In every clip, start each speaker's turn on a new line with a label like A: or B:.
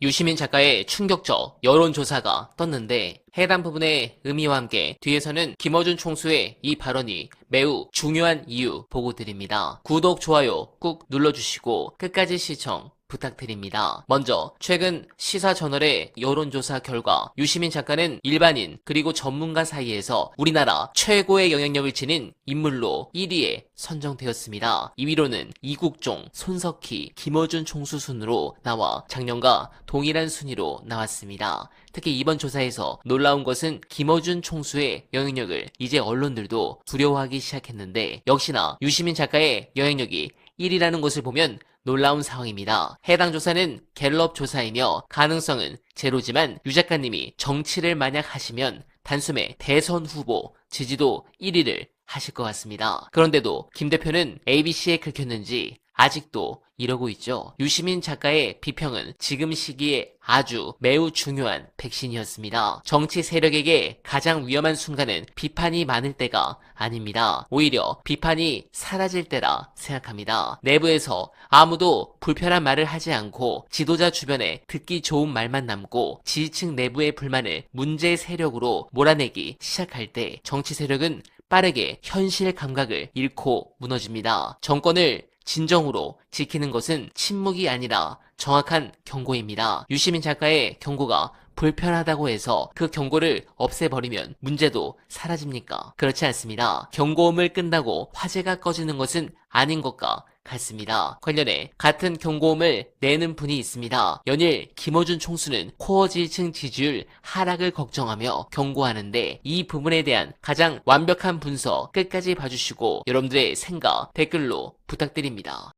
A: 유시민 작가의 충격적 여론조사가 떴는데 해당 부분의 의미와 함께 뒤에서는 김어준 총수의 이 발언이 매우 중요한 이유 보고 드립니다. 구독, 좋아요 꾹 눌러주시고 끝까지 시청 부탁드립니다. 먼저 최근 시사저널의 여론조사 결과 유시민 작가는 일반인 그리고 전문가 사이에서 우리나라 최고의 영향력을 지닌 인물로 1위에 선정되었습니다. 2위로는 이국종, 손석희, 김어준 총수 순으로 나와 작년과 동일한 순위로 나왔습니다. 특히 이번 조사에서 놀라운 것은 김어준 총수의 영향력을 이제 언론들도 두려워하기 시작했는데 역시나 유시민 작가의 영향력이 1위라는 것을 보면 놀라운 상황입니다. 해당 조사는 갤럽 조사이며 가능성은 제로지만 유 작가님이 정치를 만약 하시면 단숨에 대선 후보 지지도 1위를 하실 것 같습니다. 그런데도 김 대표는 ABC에 긁혔는지 아직도 이러고 있죠. 유시민 작가의 비평은 지금 시기에 아주 매우 중요한 백신이었습니다. 정치 세력에게 가장 위험한 순간은 비판이 많을 때가 아닙니다. 오히려 비판이 사라질 때라 생각합니다. 내부에서 아무도 불편한 말을 하지 않고 지도자 주변에 듣기 좋은 말만 남고 지지층 내부의 불만을 문제 세력으로 몰아내기 시작할 때 정치 세력은 빠르게 현실 감각을 잃고 무너집니다. 정권을 진정으로 지키는 것은 침묵이 아니라 정확한 경고입니다. 유시민 작가의 경고가 불편하다고 해서 그 경고를 없애버리면 문제도 사라집니까? 그렇지 않습니다. 경고음을 끈다고 화재가 꺼지는 것은 아닌 것과 같습니다. 관련해 같은 경고음을 내는 분이 있습니다. 연일 김어준 총수는 코어 지지층 지지율 하락을 걱정하며 경고하는데 이 부분에 대한 가장 완벽한 분석 끝까지 봐주시고 여러분들의 생각 댓글로 부탁드립니다.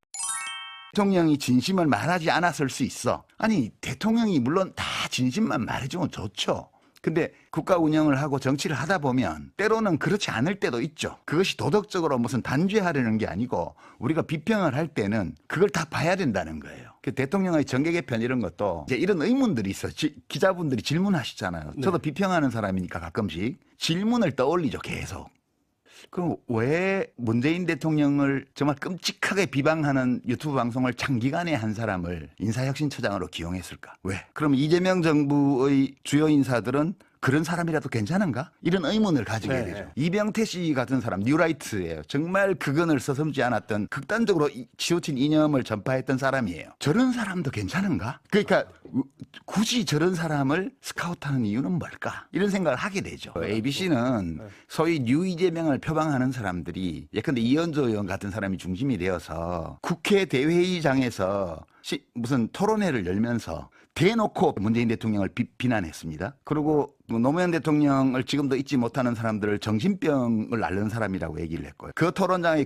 B: 대통령이 진심을 말하지 않았을 수 있어. 아니, 대통령이 물론 다 진심만 말해주면 좋죠. 근데 국가 운영을 하고 정치를 하다 보면 때로는 그렇지 않을 때도 있죠. 그것이 도덕적으로 무슨 단죄하려는 게 아니고 우리가 비평을 할 때는 그걸 다 봐야 된다는 거예요. 대통령의 정계 개편 이런 것도 이제 이런 의문들이 있어. 기자분들이 질문하시잖아요. 저도 비평하는 사람이니까 가끔씩 질문을 떠올리죠, 계속. 그럼 왜 문재인 대통령을 정말 끔찍하게 비방하는 유튜브 방송을 장기간에 한 사람을 인사혁신처장으로 기용했을까? 왜? 그럼 이재명 정부의 주요 인사들은 그런 사람이라도 괜찮은가? 이런 의문을 가지게 되죠. 이병태 씨 같은 사람, 뉴라이트예요. 정말 그건을 서슴지 않았던 극단적으로 치우친 이념을 전파했던 사람이에요. 저런 사람도 괜찮은가? 그러니까 굳이 저런 사람을 스카우트하는 이유는 뭘까? 이런 생각을 하게 되죠. ABC는 소위 뉴 이재명을 표방하는 사람들이 예컨대 이현조 의원 같은 사람이 중심이 되어서 국회 대회의장에서 무슨 토론회를 열면서 대놓고 문재인 대통령을 비난했습니다. 그리고 노무현 대통령을 지금도 잊지 못하는 사람들을 정신병을 앓는 사람이라고 얘기를 했고요. 그 토론장에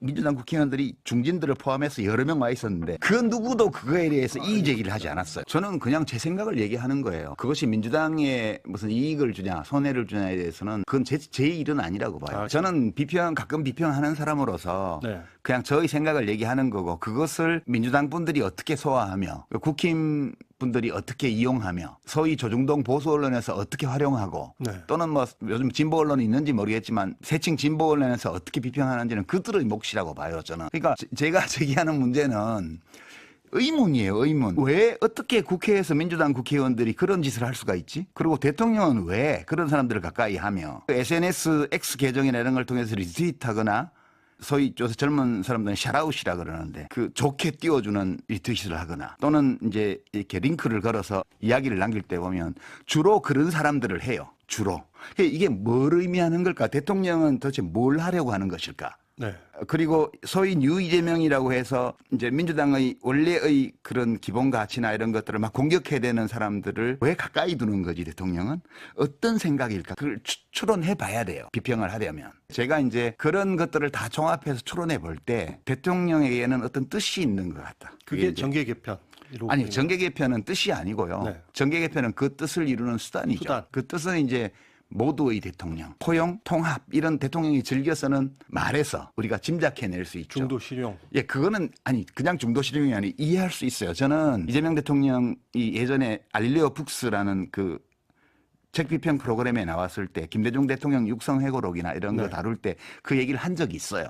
B: 민주당 국회의원들이 중진들을 포함해서 여러 명 와 있었는데 그 누구도 그거에 대해서 이의 제기를 하지 않았어요. 저는 그냥 제 생각을 얘기하는 거예요. 그것이 민주당에 무슨 이익을 주냐 손해를 주냐에 대해서는 그건 제 일은 아니라고 봐요. 저는 가끔 비평하는 사람으로서 그냥 저의 생각을 얘기하는 거고 그것을 민주당 분들이 어떻게 소화하며 국힘 분들이 어떻게 이용하며 소위 조중동 보수 언론에서 어떻게 활용하고 또는 뭐 요즘 진보 언론이 있는지 모르겠지만 새칭 진보 언론에서 어떻게 비평하는지는 그들의 몫이라고 봐요, 저는. 그러니까 제가 제기하는 문제는 의문이에요, 의문. 왜 어떻게 국회에서 민주당 국회의원들이 그런 짓을 할 수가 있지? 그리고 대통령은 왜 그런 사람들을 가까이 하며 SNS X 계정이나 이런 걸 통해서 리트윗하거나 소위 요새 젊은 사람들은 샤라웃이라 그러는데 그 좋게 띄워주는 리트윗을 하거나 또는 이제 이렇게 링크를 걸어서 이야기를 남길 때 보면 주로 그런 사람들을 해요. 주로. 이게 뭘 의미하는 걸까? 대통령은 도대체 뭘 하려고 하는 것일까? 그리고 소위 뉴 이재명이라고 해서 이제 민주당의 원래의 그런 기본 가치나 이런 것들을 막 공격해야 되는 사람들을 왜 가까이 두는 거지, 대통령은? 어떤 생각일까? 그걸 추론해 봐야 돼요. 비평을 하려면. 제가 이제 그런 것들을 다 종합해서 추론해 볼 때 대통령에게는 어떤 뜻이 있는 것 같다.
C: 그게 정계 개편.
B: 아니, 정계 개편은 뜻이 아니고요. 정계 개편은 그 뜻을 이루는 수단이죠. 그 뜻은 이제 모두의 대통령, 포용, 통합 이런 대통령이 즐겨 쓰는 말에서 우리가 짐작해낼 수 있죠.
C: 중도 실용.
B: 예, 그거는 그냥 중도 실용이 아니 이해할 수 있어요. 저는 이재명 대통령이 예전에 알릴레오 북스라는 그 책 비평 프로그램에 나왔을 때 김대중 대통령 육성회고록이나 이런 거 다룰 때 그 얘기를 한 적이 있어요.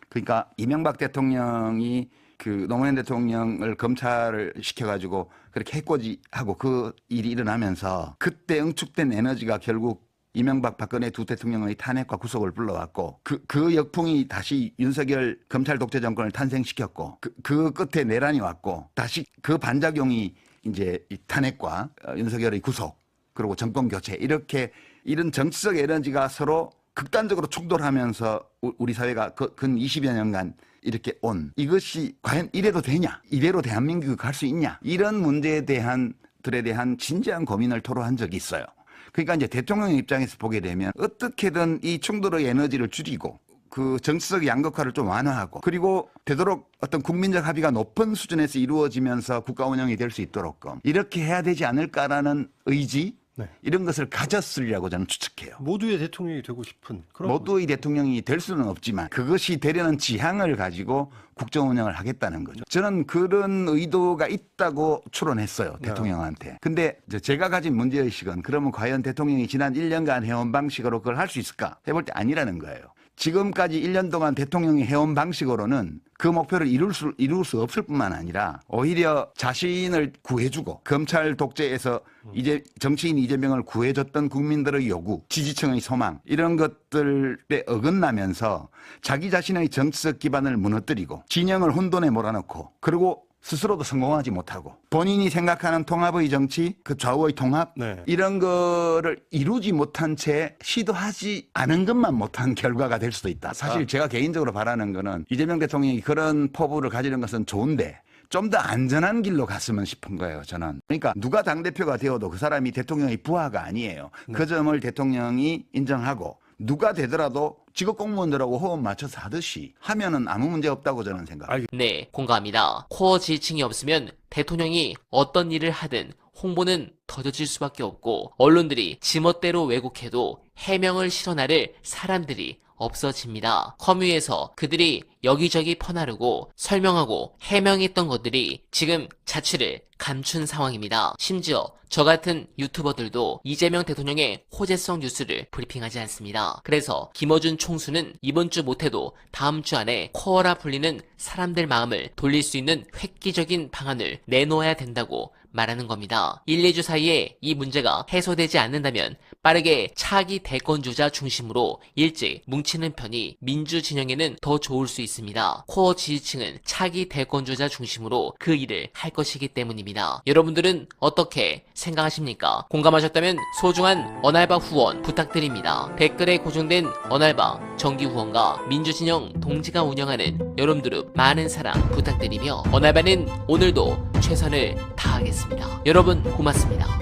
B: 그러니까 이명박 대통령이 그 노무현 대통령을 검찰을 시켜가지고 그렇게 해코지하고 그 일이 일어나면서 그때 응축된 에너지가 결국 이명박 박근혜 두 대통령의 탄핵과 구속을 불러왔고 그 역풍이 다시 윤석열 검찰 독재 정권을 탄생시켰고 그 끝에 내란이 왔고 다시 그 반작용이 이제 이 탄핵과 윤석열의 구속 그리고 정권 교체 이렇게 이런 정치적 에너지가 서로 극단적으로 충돌하면서 우리 사회가 근 20여 년간 이렇게 온 이것이 과연 이래도 되냐? 이대로 대한민국이 갈 수 있냐? 이런 문제에 대한 들에 대한 진지한 고민을 토로한 적이 있어요. 그러니까 이제 대통령 입장에서 보게 되면 어떻게든 이 충돌의 에너지를 줄이고 그 정치적 양극화를 좀 완화하고 그리고 되도록 어떤 국민적 합의가 높은 수준에서 이루어지면서 국가 운영이 될 수 있도록 이렇게 해야 되지 않을까라는 의지
C: 네.
B: 이런 것을 가졌으리라고 저는 추측해요.
C: 모두의 대통령이 되고 싶은 그런
B: 모두의 대통령이 될 수는 없지만 그것이 되려는 지향을 가지고 국정 운영을 하겠다는 거죠. 저는 그런 의도가 있다고 추론했어요. 대통령한테. 근데 제가 가진 문제의식은 그러면 과연 대통령이 지난 1년간 해온 방식으로 그걸 할 수 있을까? 해볼 때 아니라는 거예요. 지금까지 1년 동안 대통령이 해온 방식으로는 그 목표를 이룰 수 없을 뿐만 아니라 오히려 자신을 구해주고 검찰 독재에서 이제 정치인 이재명을 구해줬던 국민들의 요구, 지지층의 소망 이런 것들에 어긋나면서 자기 자신의 정치적 기반을 무너뜨리고 진영을 혼돈에 몰아넣고 그리고 스스로도 성공하지 못하고 본인이 생각하는 통합의 정치, 그 좌우의 통합
C: 네.
B: 이런 거를 이루지 못한 채 시도하지 않은 것만 못한 결과가 될 수도 있다. 사실 제가 개인적으로 바라는 거는 이재명 대통령이 그런 포부를 가지는 것은 좋은데 좀 더 안전한 길로 갔으면 싶은 거예요, 저는. 그러니까 누가 당대표가 되어도 그 사람이 대통령의 부하가 아니에요. 그 점을 대통령이 인정하고 누가 되더라도 직업 공무원들하고 호흡 맞춰서 하듯이 하면은 아무 문제 없다고 저는 생각합니다.
A: 네, 공감합니다. 코어 지지층이 없으면 대통령이 어떤 일을 하든 홍보는 더뎌질 수밖에 없고 언론들이 지멋대로 왜곡해도 해명을 실어나를 사람들이 없어집니다. 커뮤에서 그들이 여기저기 퍼나르고 설명하고 해명했던 것들이 지금 자취를 감춘 상황입니다. 심지어 저 같은 유튜버들도 이재명 대통령의 호재성 뉴스를 브리핑하지 않습니다. 그래서 김어준 총수는 이번 주 못해도 다음 주 안에 코어라 불리는 사람들 마음을 돌릴 수 있는 획기적인 방안을 내놓아야 된다고 말하는 겁니다. 1, 2주 사이에 이 문제가 해소되지 않는다면 빠르게 차기 대권주자 중심으로 일찍 뭉치는 편이 민주 진영에는 더 좋을 수 있습니다. 코어 지지층은 차기 대권주자 중심으로 그 일을 할 것이기 때문입니다. 여러분들은 어떻게 생각하십니까? 공감하셨다면 소중한 언알바 후원 부탁드립니다. 댓글에 고정된 언알바 정기 후원과 민주진영 동지가 운영하는 여러분들의 많은 사랑 부탁드리며 언알바는 오늘도 최선을 다하겠습니다. 여러분 고맙습니다.